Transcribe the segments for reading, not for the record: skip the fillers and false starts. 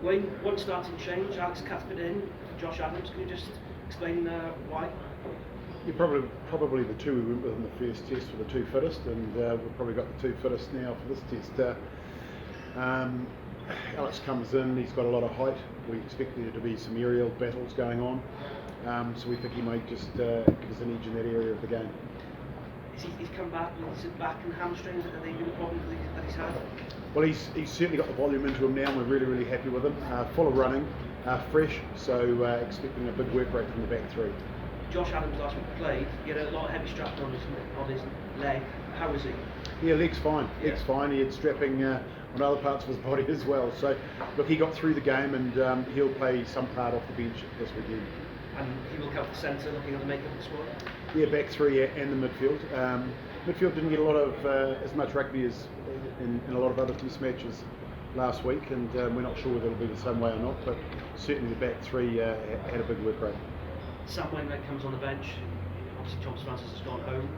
Wayne, one starting change, Alex Cuthbert in for Josh Adams. Can you just explain why? Yeah, probably the two we went with in the first test were the two fittest, and we've probably got the two fittest now for this test. Alex comes in, he's got a lot of height. We expect there to be some aerial battles going on, so we think he might just give us an edge in that area of the game. He's come back with his back and hamstrings. Are they been a problem that he's had? Well, he's certainly got the volume into him now, and we're really happy with him. Full of running, fresh, so expecting a big work rate from the back three. Josh Adams last week played. He had a lot of heavy strapping on his leg. How is he? Yeah, leg's fine. Leg's fine. He had strapping on other parts of his body as well. So, look, he got through the game, and he'll play some part off the bench this weekend. And he will come to the centre, looking at the makeup of the squad. Yeah, back three and the midfield. Midfield didn't get a lot of as much rugby as in a lot of other test matches last week, and we're not sure whether it'll be the same way or not. But certainly the back three had a big work rate. Sam Wainwright comes on the bench. Obviously, Thomas Francis has gone home.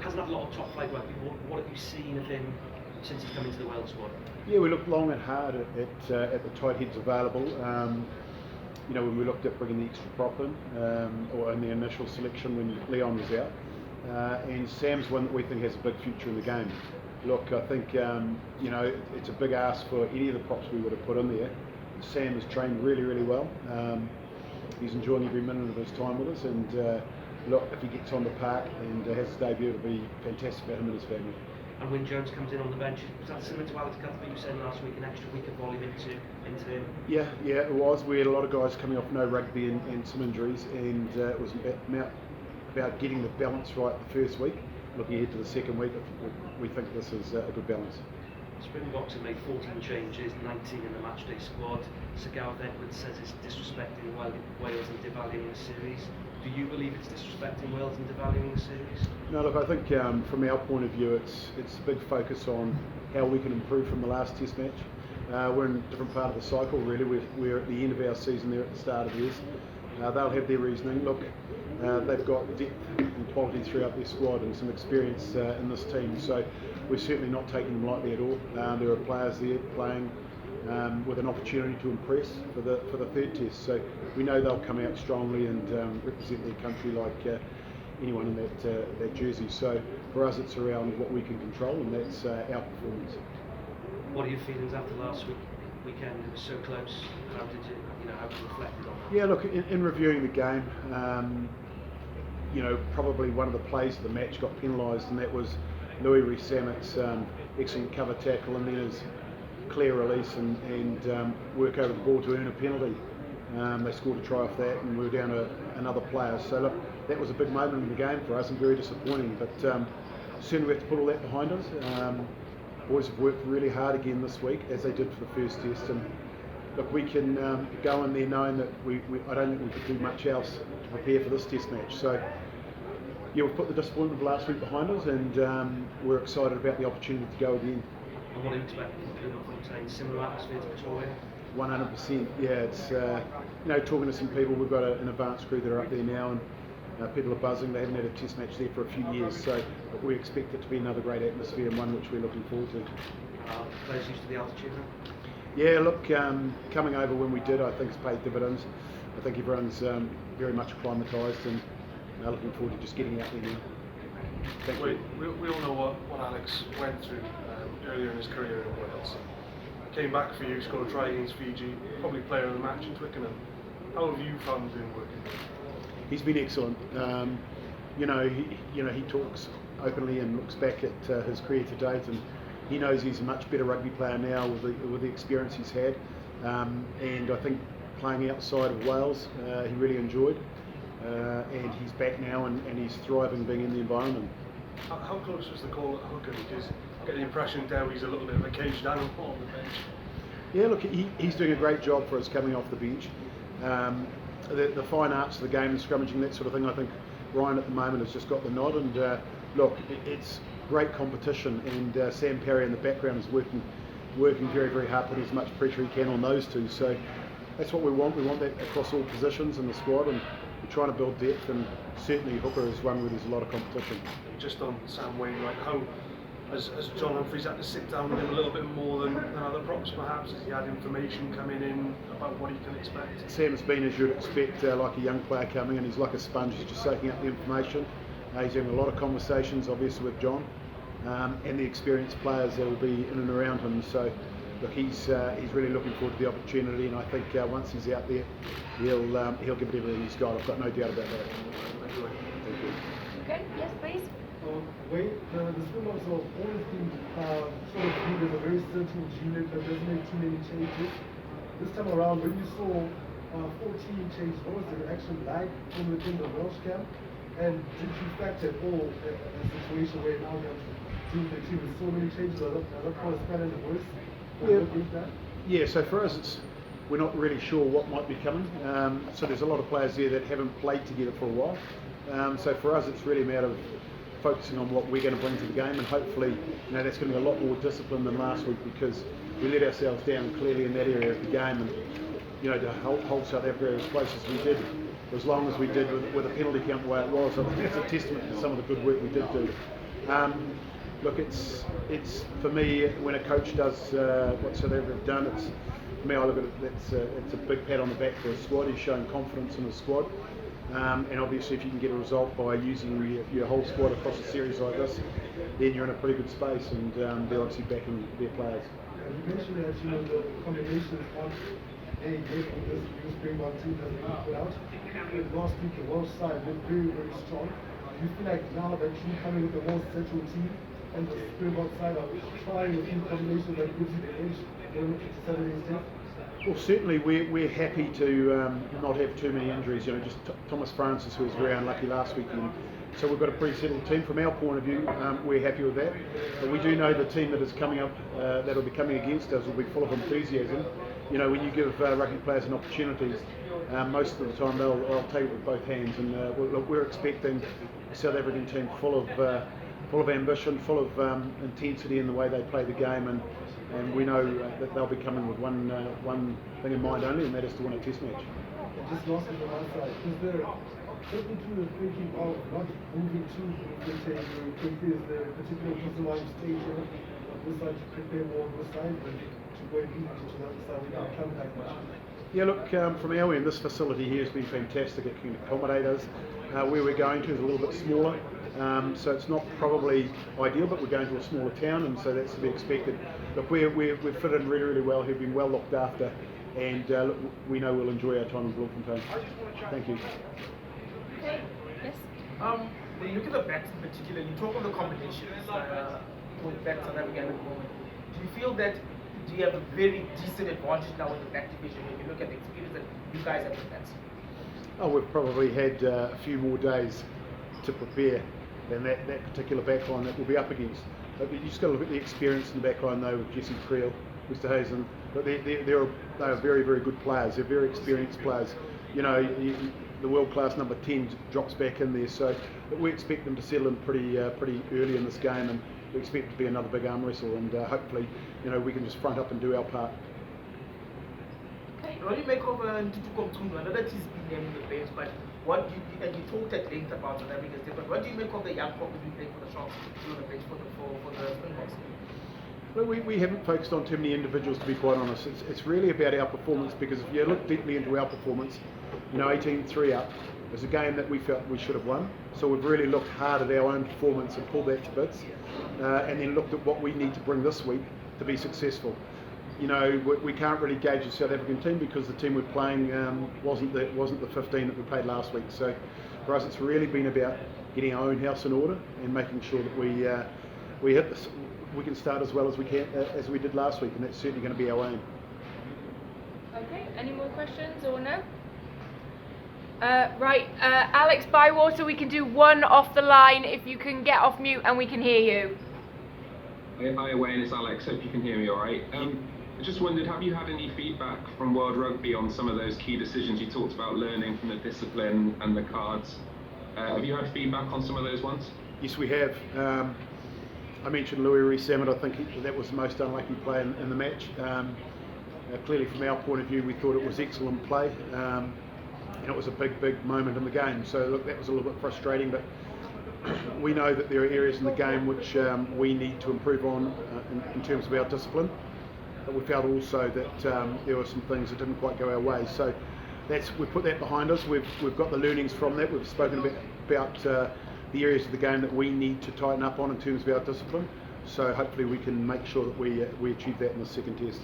Hasn't had a lot of top flight rugby. What have you seen of him since he's come into the Wales squad? Yeah, we looked long and hard at the tight heads available. When we looked at bringing the extra prop in, or in the initial selection when Leon was out, and Sam's one that we think has a big future in the game. Look, I think it's a big ask for any of the props we would have put in there. Sam has trained really well. He's enjoying every minute of his time with us, and look, if he gets on the park and has his debut, it'll be fantastic for him and his family. And when Jones comes in on the bench, was that similar to Alex Cuthbert you said last week, an extra week of volume into him? Yeah, it was. We had a lot of guys coming off no rugby and some injuries, and it was about getting the balance right the first week. Looking ahead to the second week, we think this is a good balance. Springboks have made 14 changes, 19 in the matchday squad. Sir Gareth Edwards says it's disrespecting Wales and devaluing the series. Do you believe it's disrespecting Wales and devaluing the series? No, look, I think from our point of view, it's a big focus on how we can improve from the last Test match. We're in a different part of the cycle, really. We're at the end of our season, they're at the start of theirs. They'll have their reasoning. Look, they've got depth and quality throughout their squad and some experience in this team, so we're certainly not taking them lightly at all. There are players there playing with an opportunity to impress for the third test, so we know they'll come out strongly and represent their country like anyone in that jersey. So for us, it's around what we can control, and that's our performance. What are your feelings after last weekend? It was so close. How did how you reflected on that? Yeah, look, in reviewing the game, probably one of the plays of the match got penalised, and that was Louis Rees-Sammet's excellent cover tackle, and then his clear release and work over the ball to earn a penalty. They scored a try off that, and we were down to another player. So look, that was a big moment in the game for us and very disappointing. But certainly we have to put all that behind us. Boys have worked really hard again this week, as they did for the first test. And look, we can go in there knowing that I don't think we could do much else to prepare for this test match. So yeah, we've put the disappointment of last week behind us, and we're excited about the opportunity to go again. And what do you expect from similar atmosphere to Victoria? 100%. Yeah, it's talking to some people. We've got an advanced crew that are up there now, and people are buzzing. They haven't had a test match there for a few years, so we expect it to be another great atmosphere and one which we're looking forward to. Players used to the altitude now? Yeah, look, coming over when we did, I think it's paid dividends. I think everyone's very much acclimatised and looking forward to just getting out there now. Thank you. We all know what Alex went through earlier in his career in Wales. Came back for you, scored a try against Fiji, probably player of the match in Twickenham. How have you found him working? He's been excellent. He talks openly and looks back at his career to date, and he knows he's a much better rugby player now with the experience he's had. And I think playing outside of Wales, he really enjoyed. And he's back now, and he's thriving being in the environment. How close was the call at hooker? Because I get the impression Dowie's a little bit of a caged animal on the bench. Yeah, look, he's doing a great job for us coming off the bench. The fine arts of the game and scrummaging, that sort of thing, I think Ryan at the moment has just got the nod. And look, it's great competition, and Sam Parry in the background is working very hard, putting as much pressure he can on those two. So that's what we want. We want that across all positions in the squad, and we're trying to build depth, and certainly hooker is one where there's a lot of competition. Just on Sam Wainwright, how As John Humphreys had to sit down with him a little bit more than other props perhaps, as he had information coming in about what he can expect? Sam's been, as you'd expect, like a young player coming in. He's like a sponge, he's just soaking up the information. He's having a lot of conversations, obviously, with John and the experienced players that will be in and around him. So, look, he's really looking forward to the opportunity, and I think once he's out there, he'll give it everything he's got. I've got no doubt about that. Thank you. Okay, yes, please. Wayne, the Springboks have always been sort of viewed as a very certain unit that doesn't make too many changes. This time around, when you saw 14 changes, what was the reaction like from within the Welsh camp? And did you factor at all a situation where now you have the team with so many changes? Are that called a spanner in the works? Yeah, so for us, we're not really sure what might be coming. So there's a lot of players there that haven't played together for a while. So for us, it's really a matter of focusing on what we're going to bring to the game, and hopefully, that's going to be a lot more discipline than last week, because we let ourselves down clearly in that area of the game, and to hold South Africa as close as we did, as long as we did with a penalty count the way it was, I think it's a testament to some of the good work we did do. Look, it's for me, when a coach does what South Africa have done, it's for me, I look at it, it's a big pat on the back for a squad. He's showing confidence in the squad. And obviously, if you can get a result by using your whole squad across a series like this, then you're in a pretty good space, and they're obviously backing their players. You mentioned that the combination is not a great from this Springbok team that we put out. Last week, the Welsh side looked very, very strong. Do you feel like now that you're coming with a more central team, and the Springbok side are trying a few combinations that gives you the edge going into Saturday's test? Well, certainly we're happy to not have too many injuries. Just Thomas Francis, who was very unlucky last weekend. So we've got a pretty settled team. From our point of view, we're happy with that. But we do know the team that is coming up, that'll be coming against us, will be full of enthusiasm. When you give rugby players an opportunity, most of the time they'll take it with both hands. And we're expecting a South African team full of ambition, full of intensity in the way they play the game, and we know that they'll be coming with one thing in mind only, and that is to win a test match. Just lastly from my side, is there something to the thinking of not moving to the table? Is there a particular reason why you stay here on this side to prepare more on this side, but to go and beat to the other side without coming back much? Yeah, look, from our end, this facility here has been fantastic. It can accommodate us. Where we're going to is a little bit smaller, so it's not probably ideal, but we're going to a smaller town, and so that's to be expected. Look, we've fit in really, really well. We've been well looked after, and look, we know we'll enjoy our time in Bloemfontein. Thank you. Okay, yes. When you look at the backs in particular, you talk of the combinations with backs South Africa at the moment. Do you feel that you have a very decent advantage now in the back division when you look at the experience that you guys have with backs? Oh, we've probably had a few more days to prepare than that particular backline that we'll be up against. But you just got to look at the experience in the backline though, with Jesse Creel, Mr. Hazen. But they are very, very good players. They're very experienced players. The world-class number 10 drops back in there, so we expect them to settle in pretty early in this game, and we expect it to be another big arm wrestle, and hopefully, we can just front up and do our part. Okay. What do you make of Ntutu Komtunu? I know that he's been named in the bench, but and you talked at length about South Africa's team, but what do you make of the young prop who's been playing for the Sharks on the bench for the Springboks? Well, we haven't focused on too many individuals, to be quite honest. It's really about our performance, because if you look deeply into our performance, 18-3 up, it was a game that we felt we should have won. So we've really looked hard at our own performance and pulled that to bits, and then looked at what we need to bring this week to be successful. We can't really gauge the South African team because the team we're playing wasn't the 15 that we played last week. So for us, it's really been about getting our own house in order and making sure that we hit this. We can start as well as we can as we did last week, and that's certainly going to be our aim. Okay, any more questions or no? Right, Alex Bywater, we can do one off the line if you can get off mute and we can hear you. Hi Wayne, it's Alex. Hope you can hear me all right. I just wondered, have you had any feedback from World Rugby on some of those key decisions you talked about, learning from the discipline and the cards? Have you had feedback on some of those ones? Yes, we have. I mentioned Louis Rees-Zammit. I think that was the most unlucky play in the match. Clearly, from our point of view, we thought it was excellent play, and it was a big moment in the game. So look, that was a little bit frustrating, but we know that there are areas in the game which we need to improve on in terms of our discipline. But we felt also that there were some things that didn't quite go our way. So we put that behind us. We've got the learnings from that. We've spoken about the areas of the game that we need to tighten up on in terms of our discipline. So hopefully we can make sure that we achieve that in the second test.